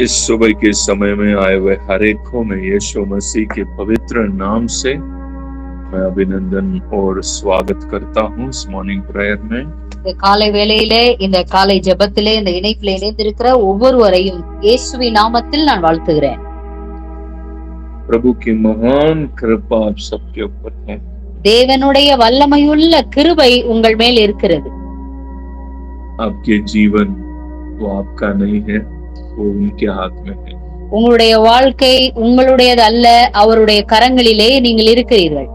इस सुबह के समय में आए हुए हर एक को मैं यीशु मसीह के पवित्र नाम से मैं अभिनंदन और स्वागत करता हूँ इस मॉर्निंग प्रेयर में। இந்த காலை வேளையிலே இந்த காலை ஜெபத்திலே இந்த இணைப்பிலே இணைந்திருக்கிற ஒவ்வொருவரையும் இயேசுவின் நாமத்தில் நான் வாழ்த்துகிறேன்। प्रभु की महान कृपा आप सबके ऊपर है। தேவனுடைய வல்லமையுள்ள கிருபை உங்கள் மேல் இருக்கிறது। आपके जीवन वो आपका नहीं है, वो उनके हाथ में है। உங்களுடைய வாழ்க்கை உங்களுடையது அல்ல, அவருடைய கரங்களிலே நீங்கள் இருக்கிறீர்கள்।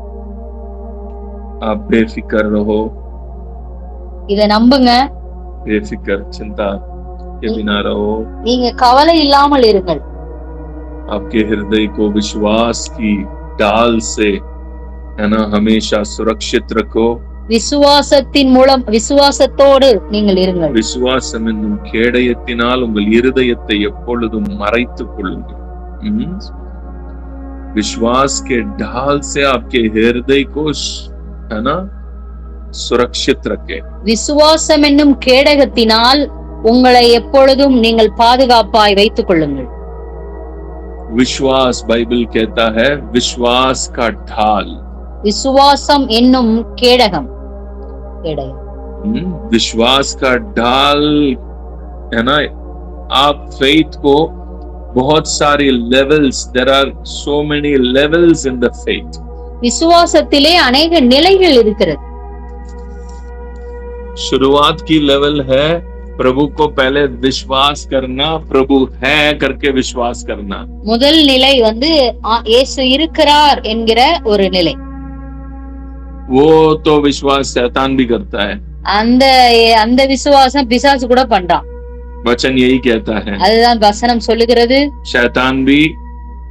आप बेफिक्र रहो, இத நம்புங்க। बेफिक्र चिंता के बिना रहो। நீங்க கவலை இல்லாமல் இருங்கள்। आपके हृदय को विश्वास की ढाल से है ना हमेशा सुरक्षित रखो। விசுவாசத்தின் மூலம் விசுவாசத்தோடு நீங்கள் இருங்கள்। விசுவாசம் என்னும் கேடயத்தினால் உங்கள் இருதயத்தை எப்பொழுதும் மறைத்துக் கொள்ளுங்கள்। विश्वास के ढाल से आपके हृदय को है ना सुरक्षित रखे। விசுவாசம் என்னும் கேடகத்தினால் உங்களை எப்பொழுதும் நீங்கள் பாதுகாப்பாய் வைத்துக் கொள்ளுங்கள்। विश्वास बाइबल कहता है विश्वास का ढाल। விசுவாசம் என்னும் கேடகம் विश्वास का ढाल है ना। आप फेथ को बहुत सारी levels, there are so many levels in the faith. விசுவாசத்திலே अनेक நிலைகள் இருக்கிறது। शुरुआत की लेवल है प्रभु को पहले विश्वास करना, प्रभु है करके विश्वास करना। முதல் நிலை இயேசு இருக்கிறார் என்கிற ஒரு நிலை। वो तो विश्वास शैतान भी करता है। அந்த விசுவாசம் பிசாசு கூட பண்றான்। वचन यही कहता है, அதுதான் வசனம் சொல்லுகிறது। शैतान भी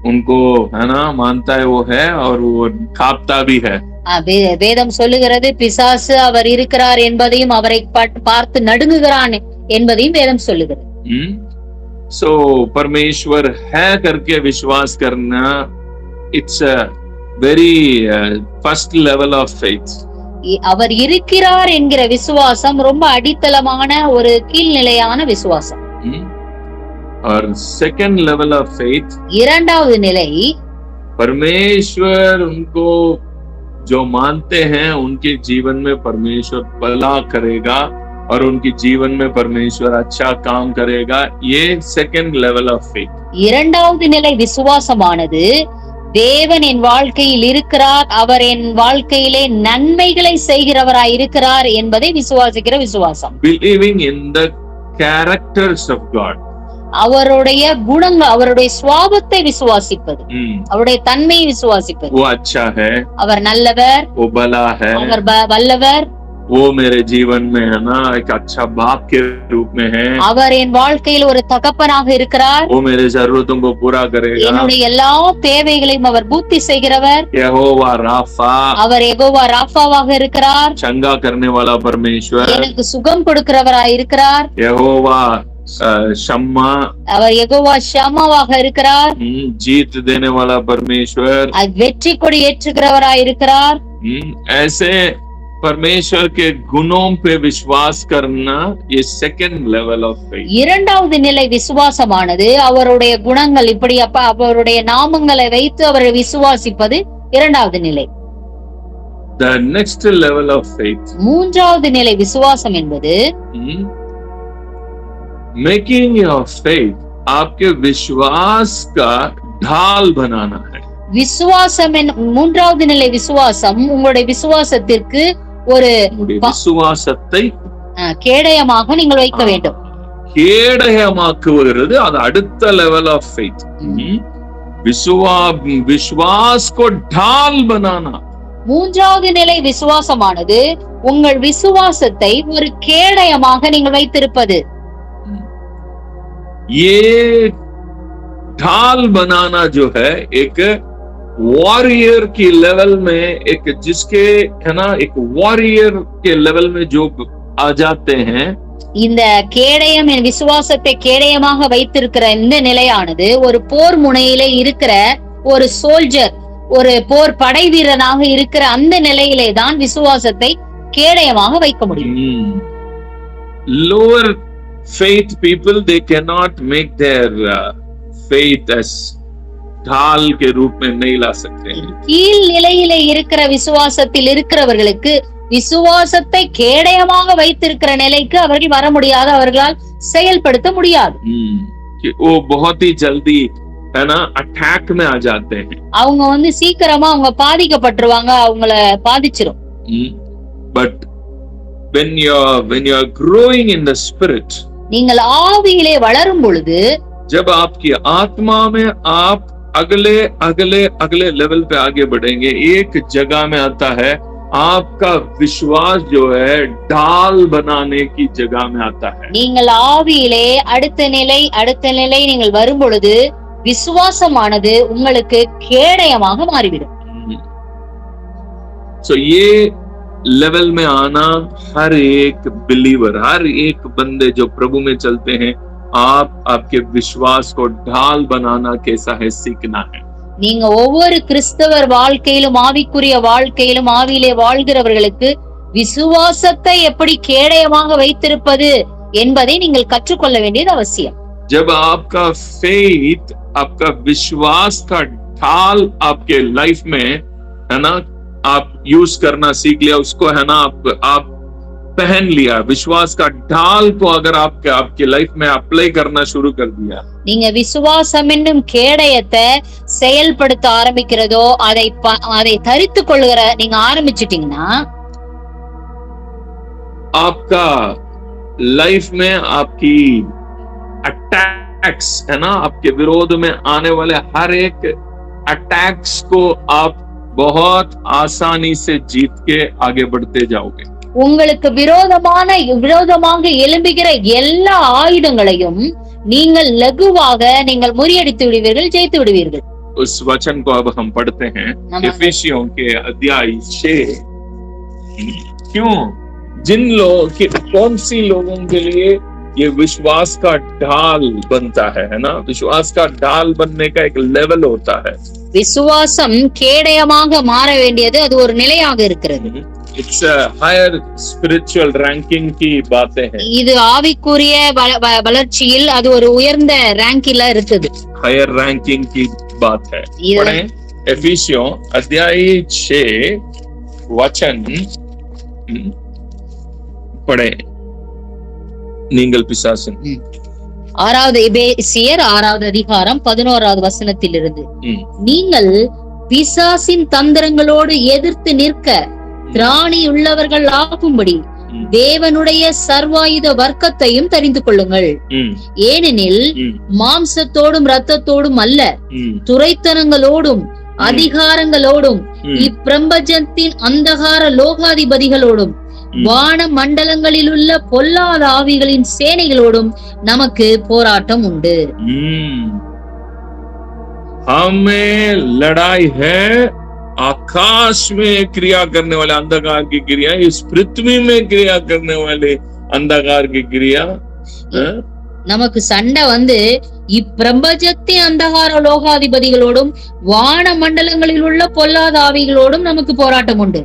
उनको है ना मानता है वो है और वो कांपता भी है। வேதம் சொல்லுகிறது பிசாசு அவர் இருக்கிறார் என்பதையும் அவரை பார்த்து நடுங்குகிறான் என்பதையும் வேதம் சொல்லுகிறது। सो परमेश्वर है करके विश्वास करना, it's a very first level of faith. அவர் இருக்கிறார் என்கிற விசுவாசம் ரொம்ப அடித்தளமான ஒரு கீழ்நிலையான விசுவாசம்। और सेकंड लेवल ऑफ फेथ, இரண்டாவது நிலை, परमेश्वर उनको जो मानते हैं उनके जीवन में परमेश्वर भला करेगा और उनके जीवन में परमेश्वर अच्छा काम करेगा। ये सेकंड लेवल ऑफ फेथ। இரண்டாவது நிலை விசுவாசமானது தேவன் என் வாழ்க்கையில் இருக்கிறார், அவர் என் வாழ்க்கையிலே நன்மைகளை செய்கிறவராய் இருக்கிறார் என்பதை விசுவாசிக்கிற விசுவாசம்। Believing in the characters of God. அவருடைய குணங்கள், அவருடைய சுபாவத்தை விசுவாசிப்பது, அவருடைய தன்மையை விசுவாசிப்பது। वो अच्छा है, அவர் நல்லவர், वो भला है, அவர் வல்லவர், वो मेरे जीवन में है ना एक अच्छा बाप के रूप में है, அவர் என் வாழ்க்கையில் ஒரு தகப்பனாக இருக்கிறார், वो मेरे जरूरतों को पूरा करेगा, என்னுடைய எல்லா தேவைகளையும் அவர் பூர்த்தி செய்கிறவர், यहोवा राफा, அவர் யெகோவா ராஃபாவாக இருக்கிறார், चंगा करने वाला परमेश्वर, எனக்கு சுகம் கொடுக்கிறவராய் இருக்கிறார், यहोवा शम्मा, அவர் யெகோவா ஷம்மாவாக இருக்கிறார், जीत देने वाला परमेश्वर, வெற்றி கொடி ஏற்றுகிறவராய் இருக்கிறார்। ऐसे परमेश्वर के गुणों पे विश्वास करना ये सेकंड लेवल ऑफ फेथ। இரண்டாவது நிலை விசுவாசமானது அவருடைய குணங்கள் இப்படி அவருடைய நாமங்களை வைத்து அவரை விசுவாசிப்பது இரண்டாவது நிலை। The next level of faith, மூன்றாவது நிலை விசுவாசம் என்பது मेकिंग योर फेथ आपके विश्वास का ढाल बनाना है। விசுவாசம் மூன்றாவது நிலை விசுவாசம் உங்களுடைய விசுவாசத்திற்கு ஒரு விசுவாசத்தை கேடயமாக நீங்கள் வைக்க வேண்டும்। கேடயமாக்குவது அது அடுத்த லெவல் ஆஃப் ஃபெய்த்। विश्वास को ढाल बनाना, மூன்றாவது நிலை விசுவாசமானது உங்கள் விசுவாசத்தை ஒரு கேடயமாக நீங்கள் வைத்திருப்பது। ये ढाल बनाना जो है एक वॉरियर की लेवल में, एक जिसके है ना एक वॉरियर के लेवल में जो आ जाते हैं, இந்த கேடயம் என் விசுவாசத்தை கேடயமாக வைத்திருக்கிற இந்த நிலையானது ஒரு போர் முனையிலே இருக்கிற ஒரு சோல்ஜர், ஒரு போர் படை வீரனாக இருக்கிற அந்த நிலையிலே தான் விசுவாசத்தை கேடயமாக வைக்க முடியும்। lower faith people, they cannot make their faith as ढाल के रूप में नहीं ला सकते हैं. கீழ் நிலையிலே இருக்கிற விசுவாசத்தில் இருக்கிறவர்களுக்கு விசுவாசத்தை கேடயமாக வைத்திருக்கிற நிலைக்கு அவர்கள் வர முடியாது, அவர்களால் செயல்படுத்த முடியாது. कि वो बहुत ही जल्दी है ना अटैक में आ जाते हैं. அவங்க வந்து சீக்கிரமா அவங்க பாதிக்கப்பட்டுருவாங்க, அவங்கள பாதிச்சிரும். But when you're growing in the spirit, நீங்கள் ஆவியிலே வளரும் பொழுது, जब आपकी आत्मा में आप अगले अगले अगले लेवल पे आगे बढ़ेंगे, एक जगह में आता है आपका विश्वास जो है ढाल बनाने की जगह में आता है. நீங்கள் ஆவியிலே அடுத்த நிலை நீங்கள் வரும் பொழுது விசுவாசமானது உங்களுக்கு கேடயமாக மாறிவிடும். So ये लेवल में आना हर एक बिलीवर, हर एक बंदे जो प्रभु में चलते हैं, आपके विश्वास को ढाल बनाना कैसा है सीखना है. நீங்க ஒவ்வொரு கிறிஸ்தவர் வாழ்க்கையிலும் ஆவிக்குரிய வாழ்க்கையிலும் ஆவியிலே வாழ்கிறவர்களுக்கு விசுவாசத்தை எப்படி கேடயமாக வைத்திருப்பது என்பதை நீங்கள் கற்றுக்கொள்ள வேண்டியது அவசியம். जब आपका फेथ, आपका विश्वास का ढाल आपके लाइफ में है ना, आप यूज करना सीख लिया उसको, है ना, आप पहन लिया, विश्वास का ढाल को अगर आपके लाइफ में अप्लाई करना शुरू कर दिया, நீங்க விசுவாசம் என்னும் கேடயத்தை செயல்படுத்த ஆரம்பிக்கிறதோ அதை தரித்து கொள்ளுகிற நீங்க ஆரம்பிச்சிட்டீங்கன்னா, आपका लाइफ में आपकी अटैक्स है ना, आपके विरोध में आने वाले हर एक अटैक्स को आप बहुत आसानी से जीत के आगे बढ़ते जाओगे. உங்களுக்கு விரோதமாக எழும்புகிற எல்லா ஆயுதங்களையும் நீங்கள் லகுவாக நீங்கள் முறியடித்து விடுவீர்கள், ஜெயித்து விடுவீர்கள். उस वचन को अब हम पढ़ते हैं इफिसियों के अध्याय 6. क्यों? कौन सी लोगों के लिए ये विश्वास का ढाल बनता है ना, विश्वास का ढाल बनने का एक लेवल होता है. விசுவாசம் கேடயமாக மாற வேண்டியது அது ஒரு நிலையாக இருக்கிறது. It's a higher spiritual ranking की बातें हैं. இது ஆவிக்குரிய வளர்ச்சியில் அது ஒரு உயர்ந்த ரேங்கில இருக்குது. Higher ranking की बात है. पढ़ें एफिसियों अध्याय 6 वचन पढ़ें. நீங்கள் பிசாசின் 6வது எபேசியர் 6வது அதிகாரம் 11வது வசனத்திலிருந்து, நீங்கள் பிசாசின் தந்திரங்களோடு எதிர்த்து நிற்க திராணி உள்ளவர்கள் ஆகும்படி தேவனுடைய சர்வாயுத வர்க்கத்தையும் தெரிந்து கொள்ளுங்கள். ஏனெனில் மாம்சத்தோடும் இரத்தத்தோடும் அல்ல, துரைத்தனங்களோடும் அதிகாரங்களோடும் இப்பிரபஞ்சத்தின் அந்தகார லோகாதிபதிகளோடும் வான மண்டலங்களில் உள்ள பொல்லாத ஆவிகளின் சேனைகளோடும் நமக்கு போராட்டம் உண்டு. हमें लड़ाई है आकाश में क्रिया करने वाले अंधकार की क्रिया, इस पृथ्वी में क्रिया करने वाले अंधकार की क्रिया. நமக்கு சண்டை வந்து இப்பிரபஞ்சத்தின் அந்தகார லோகாதிபதிகளோடும் வான மண்டலங்களில் உள்ள பொல்லாத ஆவிகளோடும் நமக்கு போராட்டம் உண்டு.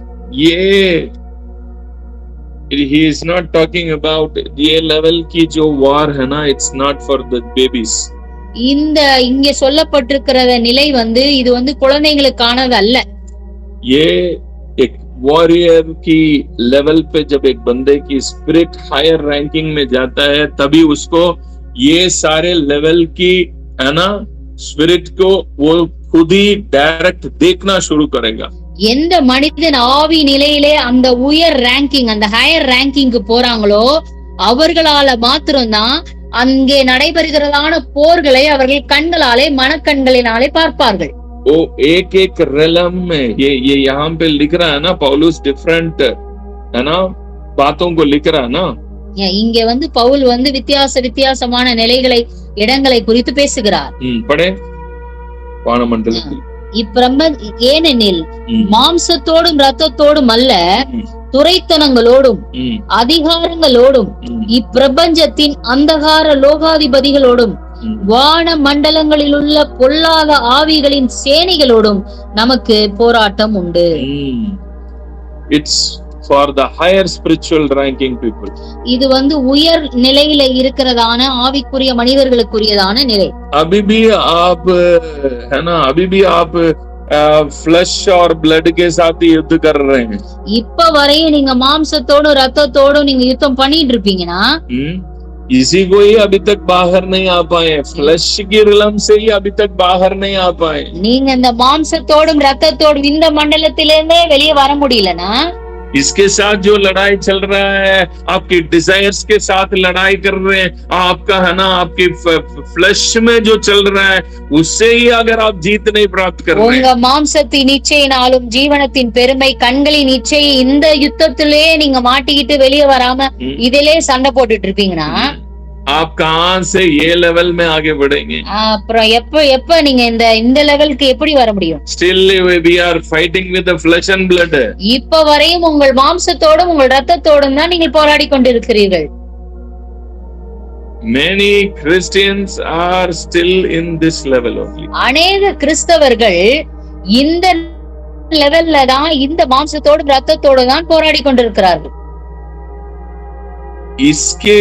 He is not talking about ये level की जो war है ना, it's not for the babies. இங்க சொல்லப்பட்டிருக்கிற நிலை வந்து இது வந்து குழந்தைகளுக்கானது அல்ல. ये एक वॉरियर की लेवल पे जब एक बंदे की स्पिरिट हायर रैंकिंग में जाता है, तभी उसको ये सारे लेवल की है ना स्पिरिट को वो खुद ही डायरेक्ट देखना शुरू करेगा. எந்த மனிதன் ஆவி நிலையிலே அந்த உயர் ரேங்கிங், அந்த ஹையர் ரேங்கிங்க்கு போறாங்களோ அவர்களால மாத்திரம்தான் அங்கே நடைபெறுகிறதான போர்களை அவர்கள் கண்களாலே மனக்கண்களினாலே பார்ப்பார்கள். वो एक रेलम में ये यहाँ पे लिख रहा है ना, पौलुस डिफरेंट है ना बातों को लिख रहा है ना. இங்க வந்து பவுல் வந்து வித்தியாசமான நிலைகளை இடங்களை குறித்து பேசுகிறார். படே வானமண்டலத்தில் ஏனெனில் மாம்சத்தோடும் இரத்தத்தோடும் அல்ல, துரைத்தனங்களோடும் அதிகாரங்களோடும் இப்பிரபஞ்சத்தின் அந்தகார லோகாதிபதிகளோடும் வான மண்டலங்களில் உள்ள பொல்லாத ஆவிகளின் சேனைகளோடும் நமக்கு போராட்டம் உண்டு. for the higher spiritual ranking people. இது உயர் நிலையில இருக்கிறதான ஆவிக்குரிய மனிதர்களுக்குரியதான நிலை. अभी भी आप है ना, अभी भी आप फ्लैश और ब्लड के साथ ही युद्ध कर रहे हैं. இப்ப வரையும் நீங்க மாம்சத்தோடும் ரத்தத்தோடும் நீங்க யுத்தம் பண்ணிட்டு இருப்பீங்கன்னா इसी को ही अभी तक बाहर नहीं आ पाए, फ्लैश की रिलम से ही अभी तक बाहर नहीं आ पाए. நீங்க இந்த மாம்சத்தோடும் ரத்தத்தோடும் இந்த மண்டலத்திலிருந்தே வெளியே வர முடியலனா इसके साथ जो लड़ाई चल रहा है, आपकी डिजायर्स के साथ लड़ाई कर रहे हैं, आपका है ना, आपकी फ्लैश में जो चल रहा है उससे ही अगर आप जीत नहीं प्राप्त कर रहे हैं, உங்க மாம்சத்தின் இச்சையினாலும் ஜீவனத்தின் பெருமை கண்களின் இச்சை இந்த யுத்தத்திலே நீங்க மாட்டிக்கிட்டு வெளியே வராம இதிலே சண்டை போட்டுட்டு இருப்பீங்கன்னா आप कहां से ये लेवल में आगे बढ़ेंगे? அப்புறம் எப்ப நீங்க இந்த லெவலுக்கு எப்படி வர முடியும்? Still we are fighting with the flesh and blood. இப்ப வரையும் உங்கள் மாம்சத்தோடும் உங்கள் ரத்தத்தோடும் தான் நீங்கள் போராடி கொண்டிருக்கிறீர்கள். Many Christians are still in this level only. அநேக கிறிஸ்தவர்கள் இந்த லெவல்ல தான் இந்த மாம்சத்தோடும் ரத்தத்தோடும் தான் போராடி கொண்டிருக்கிறார்கள். इसके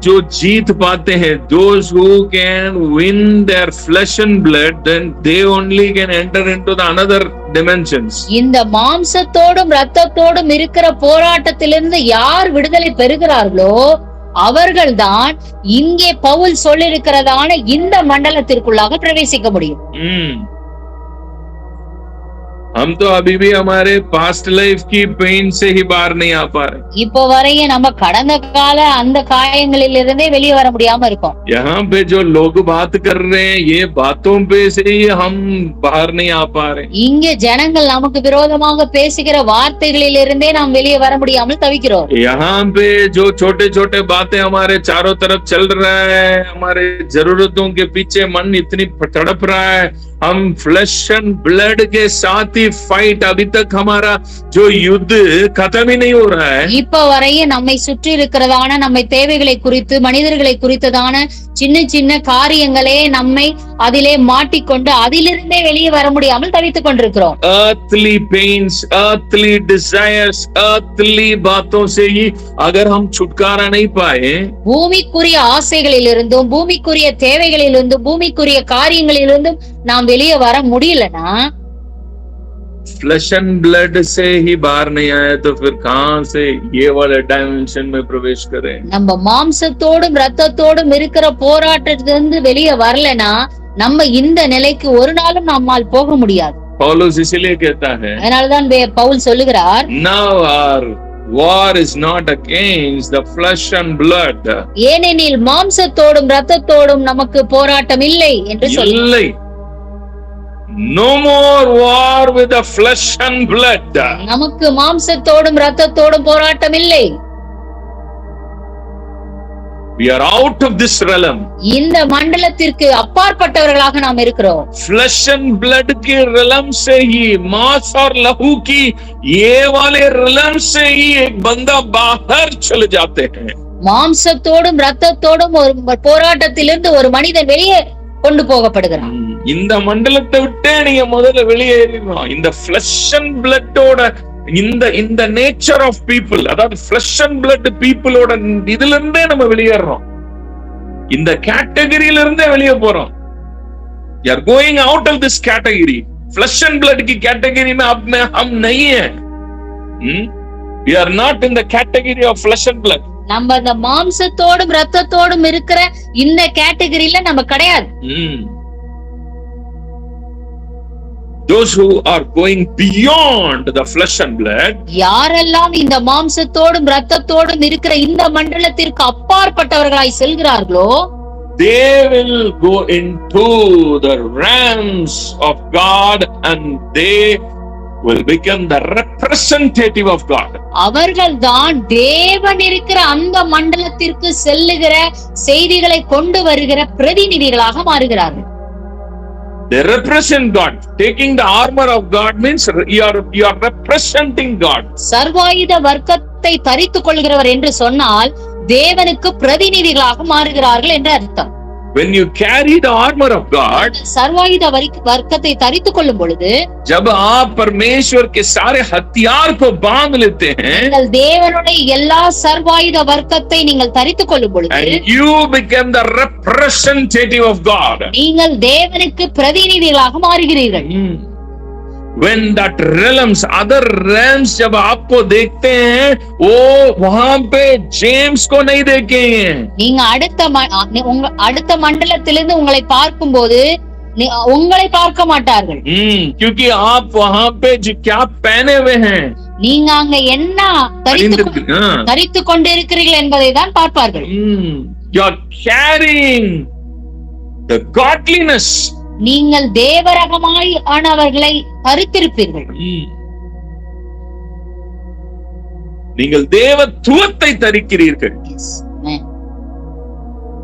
जो जीत पाते हैं, those who can win their flesh and blood, then they only can enter into the another dimensions. இந்த மாம்சத்தோடும் ரத்தத்தோடும் இருக்கிற போராட்டத்திலிருந்து யார் விடுதலை பெறுகிறார்களோ அவர்கள்தான் இங்கே பவுல் சொல்லியிருக்கிறதான இந்த மண்டலத்திற்குள்ளாக பிரவேசிக்க முடியும். हम तो अभी भी हमारे पास्ट लाइफ की पेन से ही बाहर नहीं आ पा रहे. இப்போ வரையும் நம்ம கடந்த கால அந்த காயங்களில் இருந்தே வெளியே வர முடியாம இருக்கோம். यहाँ पे जो लोग बात कर रहे हैं, ये बातों पे से ही हम बाहर नहीं आ पा रहे. இங்க ஜனங்கள் நமக்கு விரோதமாக பேசுகிற வார்த்தைகளில் இருந்தே நாம் வெளியே வர முடியாமல் தவிக்கிறோம். यहाँ पे जो छोटे छोटे बातें हमारे चारों तरफ चल रहा है, हमारे जरूरतों के पीछे मन इतनी तड़प रहा है, हम फ्लैश एंड ब्लड के साथ ही फाइट, अभी तक हमारा जो युद्ध खत्म ही नहीं हो रहा है. இப்ப வரையும் நம்மை சுற்றி இருக்கிறதான நம்மை தேவைகளை குறித்து மனிதர்களை குறித்ததான சின்ன சின்ன காரியங்களே நம்மை அதிலே மாட்டிக்கொண்டு அதிலிருந்தே வெளியே வர முடியாமல் தவித்துக் கொண்டிருக்கிறோம். earthly pains, earthly desires, earthly बातों से ही अगर हम छुटकारा नहीं पाए, பூமிக்குரிய ஆசைகளிலிருந்தும் பூமிக்குரிய தேவைகளிலிருந்தும் பூமிக்குரிய காரியங்களிலிருந்தும் நாம் வெளியே வர முடியலனா, फ्लैश एंड ब्लड से ही बाहर नहीं आए तो फिर कहां से ये वाले डायमेंशन में प्रवेश करें? நம்ம மாம்சத்தோடும் ரத்தத்தோடும் இருக்கிற போராட்டத்திலிருந்து வெளியே வரலனா நம்ம இந்த நிலைக்கு ஒரு நாளும் நம்மால் போக முடியாது. पौलुस इसलिए कहता है, அதனாலதான் பவுல் சொல்லுகிறார், now our war is not against the flesh and blood. ஏனெனில் மாம்சத்தோடும் ரத்தத்தோடும் நமக்கு போராட்டம் இல்லை என்று சொல்லுகிறார். No more war with the flesh and blood. நமக்கு மாம்சத்தோடும் ரத்தத்தோடும் போராட்டம் இல்லை. We are out of this realm. இந்த மண்டலத்திற்கு அப்பாற்பட்டவர்களாக நாம் இருக்கிறோம். Flesh and blood के realm से ही, मांस और लहू की ये वाले realm से ही एक बंदा बाहर चले जाते हैं. மாம்சத்தோடும் ரத்தத்தோடும் ஒரு போராட்டத்திலிருந்து ஒரு மனிதன் வெளியே கொண்டு போகப்படுகிறான். இந்த மண்டலத்தை விட்டே நீங்க முதல்ல வெளியேறணும். இந்த flesh and blood ஓட இந்த நேச்சர் ஆஃப் பீப்புள், அதாவது flesh and blood பீப்புளோட இதுல இருந்தே நம்ம வெளியேறோம். இந்த கேட்டகரியில இருந்தே வெளியே போறோம். You are going out of this category. flesh and blood की कैटेगरी में अब हम नहीं है. We are not in the category of flesh and blood. நம்ம அந்த மாம்சத்தோடும் ரத்தத்தோடும் இருக்கிற இந்த கேட்டகரியில நம்ம கிடையாது. Those who are going beyond the flesh and blood, யாரெல்லாம் இந்த மாம்சத்தோடும் ரத்தத்தோடும் இருக்கிற இந்த மண்டலத்திற்கு அப்பாற்பட்டவர்களாய் செல்கிறார்களோ, they will go into the realms of God and they will become the representative of God. அவர்கள் தான் தேவன் இருக்கிற அந்த மண்டலத்திற்கு செல்லுகிற செய்திகளை கொண்டு வருகிற பிரதிநிதிகளாக மாறுகிறார்கள். They represent God. Taking the armor of God means you are representing God. சர்வாயுத வர்க்கத்தை தரித்துக் கொள்கிறவர் என்று சொன்னால் தேவனுக்கு பிரதிநிதிகளாக மாறுகிறார்கள் என்று அர்த்தம். when you carry the armor of God, சர்வாயுத வர்க்கத்தை தரித்துக் கொள்ளும் பொழுது, जब आप परमेश्वर के सारे हथियार को बांध लेते हैं, நீங்கள் தேவனுடைய எல்லா சர்வாயுத வர்க்கத்தை நீங்கள் தரித்துக் கொள்ளும் பொழுது, and you become the representative of God, நீங்கள் தேவனுக்கு பிரதிநிதிகளாக மாறுகிறீர்கள். When that realms, other realms जब आपको देखते हैं, वो वहां पे जेम्स को नहीं देखेंगे. நீங்க அடுத்த மண்டலத்திலிருந்து உங்களை பார்க்கும்போது உங்களை பார்க்க மாட்டார்கள். क्योंकि आप वहां पे जो क्या पहने हुए हैं, நீங்க அங்க என்ன தரித்துக் கொண்டிருக்கிறீர்கள் என்பதை தான் பார்ப்பார்கள். You are carrying the godliness. நீங்கள் தேவரகமாய் ஆனவர்களை தரித்திருப்பீர்கள். நீங்கள் தேவத்துவத்தை தரிக்கிறீர்கள்.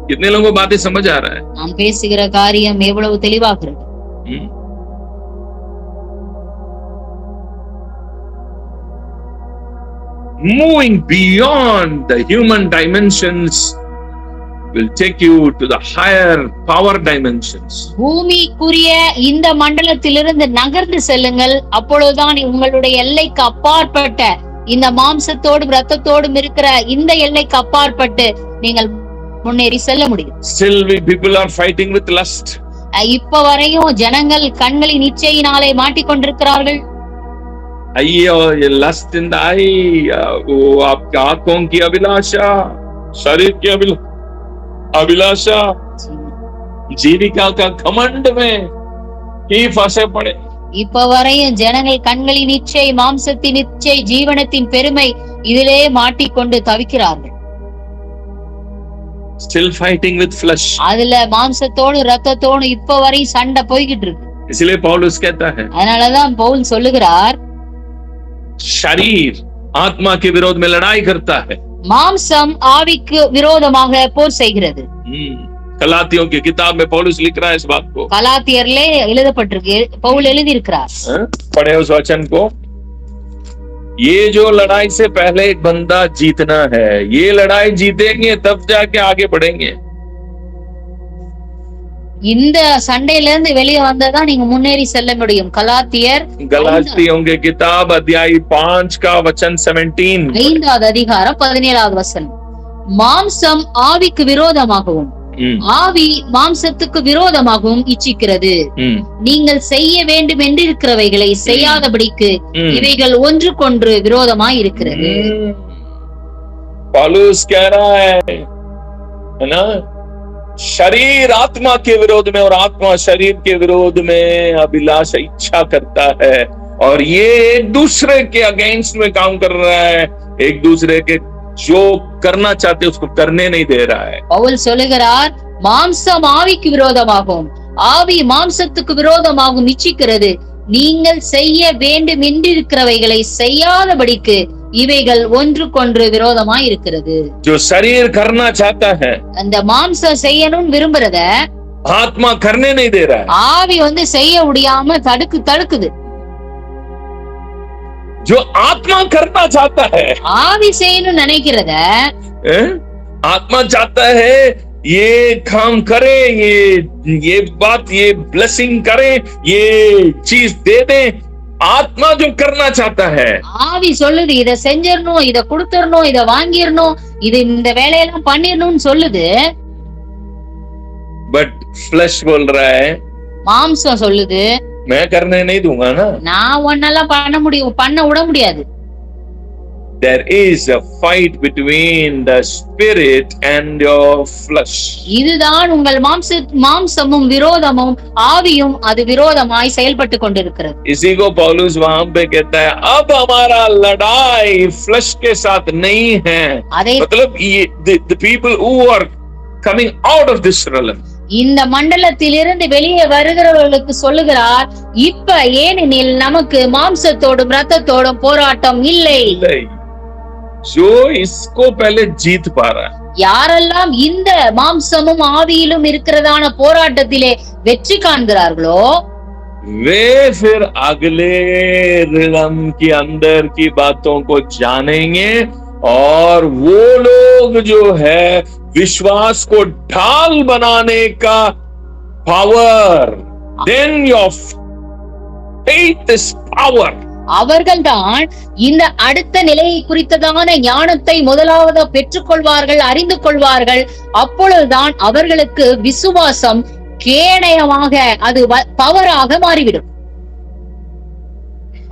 कितने लोगों को बातें समझ आ रहा है? நாம் பேசுகிற காரியம் எவ்வளவு தெளிவாகிறது? Moving beyond the human dimensions will take you to the higher power dimensions. பூமிக்குரிய இந்த மண்டலத்திலிருந்து நகர்ந்து செல்லுங்கள். அப்பொழுதுதான் உங்களுடைய எல்லைக்கு அப்பாற்பட்ட இந்த மாம்சத்தோடும் இரத்தத்தோடும் இருக்கிற இந்த எல்லைக்கு அப்பாற்பட்டு நீங்கள் முன்னேறி செல்ல முடியும். Still people are fighting with lust. இப்ப வரையும் ஜனங்கள் கண்களின் இச்சையினாலே மாட்டிக்கொண்டிருக்கிறார்கள். ஐயோ, lust in the eye, वो आपकी आंखों की अभिलाषा, शरीर की अभिलाषा, जीविका का घमंड में ही फंसे पड़े. இப்ப வரையும் ஜனங்கள் கண்களின் இச்சை, மாம்சத்தின் இச்சை, ஜீவனத்தின் பெருமை இதிலே மாட்டிக்கொண்டு தவிக்கிறார்கள். Still fighting with flesh. அதுல மாம்சத்தோடு இரத்தத்தோடு இப்ப வரை சண்டை போய்கிட்டு இருக்கு. इसलिए पौलुस कहता है, அதனாலதான் பவுல் சொல்லுகிறார், शरीर आत्मा के विरोध में लड़ाई करता है. மாம்சம் ஆவிக்கு விரோதமாக போர் செய்கிறது. गलातियों की किताब में पौलुस लिख रहा है इस बात को. கலாத்தியர்லே எழுதப்பட்டிருக்கு, பவுல் எழுதி இருக்கிறார். पढ़े उस वचन को. ये जो लड़ाई से पहले एक बंदा जीतना है, ये लड़ाई जीतेंगे तब जाके आगे बढ़ेंगे. இந்த சண்டையில இருந்து வெளியே வந்ததான் நீங்க முன்னேறி செல்ல முடியும். गलातियों की किताब अध्याय 5 का वचन 17. 5வது அதிகாரம் 17வது வசனம். மாம்சம் ஆவிக்கு விரோதமாகவும் ஆவி மாம்சத்துக்கு விரோதமாகவும் இச்சிக்கிறது. நீங்கள் செய்ய வேண்டும் என்று இருக்கிறவைகளை செய்யாதபடிக்கு இவைகள் ஒன்றுக்கொன்று விரோதமாய் இருக்கிறது. पौलुस कह रहा है ना, शरीर आत्मा के विरोध में और आत्मा शरीर के विरोध में अभिलाषा इच्छा करता है, और ये एक दूसरे के अगेंस्ट में काम कर रहा है. एक दूसरे के जो करना चाहते उसको करने नहीं दे रहा है. பவுல் சொல்லுகிறார், மாம்சம் ஆவிக்கு விரோதமாகவும் ஆவி மாம்சத்துக்கு விரோதமாகவும் இச்சிக்கிறது. நீங்கள் செய்ய வேண்டும் என்றிருக்கிறவைகளை செய்யாதபடிக்கு இவைகள் ஒன்றுக்கொன்று விரோதமாய் இருக்கிறது. जो शरीर करना चाहता है, அந்த மாம்சம் செய்யணும்னு விரும்புறத आत्मा करने नहीं दे रहा है. ஆவி செய்ய முடியாம தடுக்குது. जो आत्मा करना चाहता है, ஆவி செய்யணும்னு நினைக்கிறத आत्मा चाहता है ये काम करे, ये बात, ये ब्लेसिंग करे, ये चीज दे दे. आत्मा जो करना चाहता है, ஆவி சொல்லுது இத செஞ்சிரணும், இத கொடுத்துறணும், இத வாங்கிரணும், இது இந்த வேலையெல்லாம் பண்ணிரணும்னு சொல்லுது. बट फ्लैश बोल रहा है, மாம்சம் சொல்லுது, मैं करने नहीं दूंगा ना. நான் ஒன்னெல்லாம் பண்ண விட முடியாது. There is a fight between the spirit and your flesh. இதுதான் உங்கள் மாம்சமும் விரோதமும் ஆவியும் அது விரோதமாய் செயல்பட்டு கொண்டிருக்கிறது. इसी को पौलुस वहां पे कहता है, अब हमारा लड़ाई फ्लश के साथ नहीं है. मतलब ये the people who are coming out of this realm. இந்த மண்டலத்திலிருந்து வெளியே வருகிறவர்களுக்கு சொல்லுகிறார், இப்ப ஏனெனில் நமக்கு மாம்சத்தோடும் இரத்தத்தோடும் போராட்டம் இல்லை. जो इसको पहले जीत पा रहा है, யாரெல்லாம் இந்த மாம்சமும் ஆவியிலும் இருக்கிறதான போராட்டத்திலே வெற்றி காண்கிறார்களோ, वे फिर अगले रिदम के अंदर की बातों को जानेंगे, और वो लोग जो है विश्वास को ढाल बनाने का power, then your faith is power. அவர்கள்தான் இந்த அடுத்த நிலையை குறித்ததான ஞானத்தை முதலாவது பெற்றுக்கொள்வார்கள், அறிந்து கொள்வார்கள். அப்பொழுதுதான் அவர்களுக்கு விசுவாசம் கேடயமாக, அது பவராக மாறிவிடும்.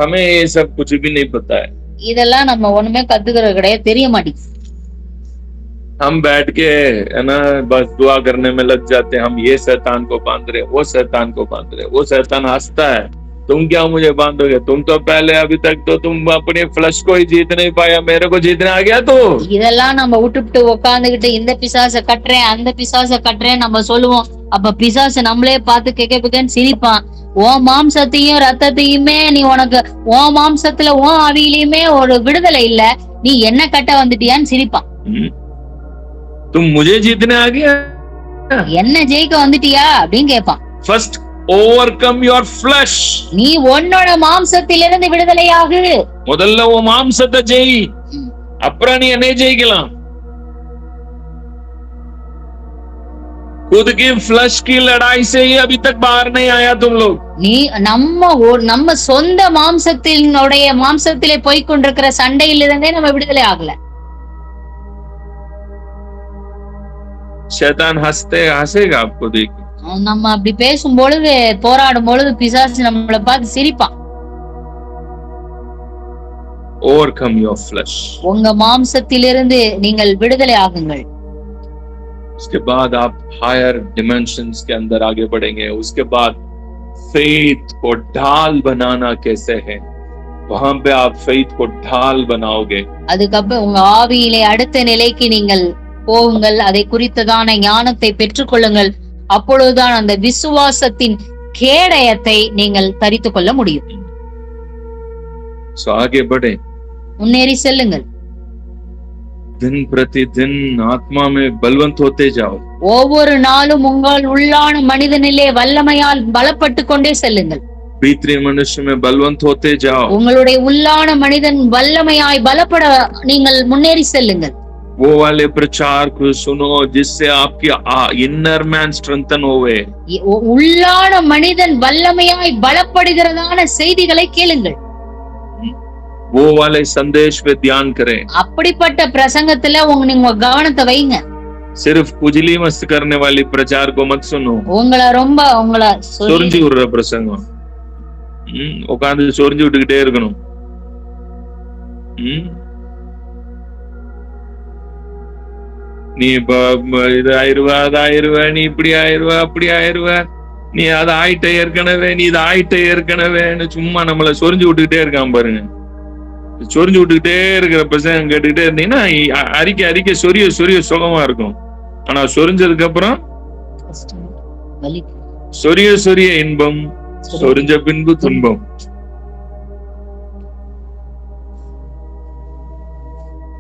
हमें ये सब कुछ भी नहीं पता है. இதெல்லாம் நம்ம ஒண்ணுமே கத்துக்கிறது கிடையாது, தெரிய மாட்டேங்குது. हम बैठ के है ना बस दुआ करने में लग जाते हैं. हम ये शैतान को बांध रहे, वो शैतान को बांध रहे. वो शैतान हंसता है, तुम क्या मुझे बांधोगे? तुम तो पहले अभी तक तो तुम अपने फ्लश को ही जीत नहीं पाया, मेरे को जीतने आ गया. तो இதெல்லாம் நம்ம விட்டுவிட்டு உட்கார்ந்துகிட்டு இந்த பிசாசை கட்டுறேன், அந்த பிசாசை கட்டுறேன் நம்ம சொல்லுவோம். அப்ப பிசாசு நம்மளே பார்த்து கேட்கன்னு சிரிப்பான். உன் மாம்சத்தையும் ரத்தத்தையுமே நீ, உனக்கு உன் மாம்சத்துல உன் ஆவியிலுமே ஒரு விடுதலை இல்ல, நீ என்ன கட்ட வந்துட்டியான்னு சிரிப்பான். तुम मुझे जीतने आ गया, என்ன ஜெயிக்க வந்துட்டியா அப்படின்னு கேட்பான். First overcome your flesh. நீ உன்னோட மாம்சத்திலிருந்து விடுதலையாகு. முதல்ல உன் மாம்சத்தை ஜெயி, அப்புறம் நீ என்ன ஜெயிக்கலாம். खुद की फ्लश की लड़ाई से ही अभी तक बाहर नहीं आया तुम लोग. நீ நம்ம சொந்த மாம்சத்திலே போய் கொண்டிருக்கிற சண்டையிலிருந்தே நம்ம விடுதலை ஆகல. शैतान हंसेगा आपको देख. நம்ம அப்படி பேசும் பொழுது, போராடும் பொழுது பிசாசு நம்மளை பார்த்து சிரிப்பான். Overcome your flesh. உங்க மாம்சத்திலிருந்து நீங்கள் விடுதலை ஆகுங்கள். उसके बाद आप हायर डिमेंशंस के अंदर आगे बढ़ेंगे. उसके बाद फेथ को ढाल बनाना कैसे है, वहां पे आप फेथ को ढाल बनाओगे. அதுக்கப்புறம் உங்க ஆவியிலே அடுத்த நிலைக்கு நீங்கள் போகுங்கள். அதை குறித்ததான ஞானத்தை பெற்றுக்கொள்ளுங்கள். அப்பொழுதுதான் அந்த விசுவாசத்தின் கேடயத்தை நீங்கள் தரித்துக் கொள்ள முடியும். आगे बढ़े, முன்னேறி செல்லுங்கள். दिन प्रतिदिन आत्मा में बलवंत होते जाओ. ஒவ்வொரு நாளும் உங்கள் உள்ளான மனிதனிலே வல்லமையால் பலப்பட்டு கொண்டே செல்லுங்கள். भीतरी मनुष्य में बलवंत होते जाओ. உங்களுடைய உள்ளான மனிதன் வல்லமையாய் பலப்பட நீங்கள் முன்னேறி செல்லுங்கள். वो वाले प्रचार को सुनो जिससे आपकी इनर मैन स्ट्रेंथन होवे. உள்ளான மனிதன் வல்லமையாய் பலப்படுகிறதான செய்திகளை கேளுங்கள். वो वाले संदेश पे ध्यान करें. அப்படிப்பட்ட பிரசங்கத்துல நீங்க கவனத்தை வைங்க. सिर्फ पुजली मस्त करने वाली प्रचार को मत सुनो. உங்களை சொரிஞ்சு விடுற பிரசங்கம், உட்கார்ந்து சொரிஞ்சு விட்டுக்கிட்டே இருக்கணும். நீ இது ஆயிருவ, அது ஆயிருவ, நீ இப்படி ஆயிருவ, அப்படி ஆயிருவ, நீ அதை ஆயிட்ட ஏற்கனவே, நீ இதை ஆயிட்ட ஏற்கனவேன்னு சும்மா நம்மள சொரிஞ்சு விட்டுக்கிட்டே இருக்கான் பாருங்க. சொரிஞ்சு விட்டுக்கிட்டே இருக்கிற பிரசங்கம் கேட்டுக்கிட்டே இருந்தீங்கன்னா அறிக்கை சொரிய சுகமா இருக்கும். ஆனா சொரிஞ்சதுக்கு அப்புறம் சொரிய இன்பம், சொரிஞ்ச பின்பு துன்பம்.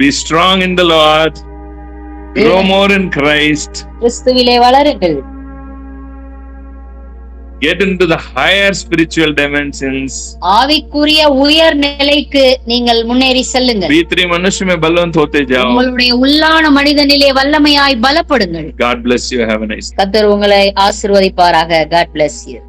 Be strong in the Lord, grow more in Christ. கிறிஸ்துவிலே வளருங்கள். Get into the higher spiritual dimensions. ஆவிக்குரிய உயர் நிலைக்கு நீங்கள் முன்னேறி செல்லுங்கள். भीतरी मनुष्य में बलवंत होते जाओ. உங்களுடைய உள்ளான மனிதனிலே வல்லமையாய் பலப்படுங்கள். God bless you. Have a nice day. கர்த்தர் உங்களை ஆசீர்வதிப்பாராக. God bless you.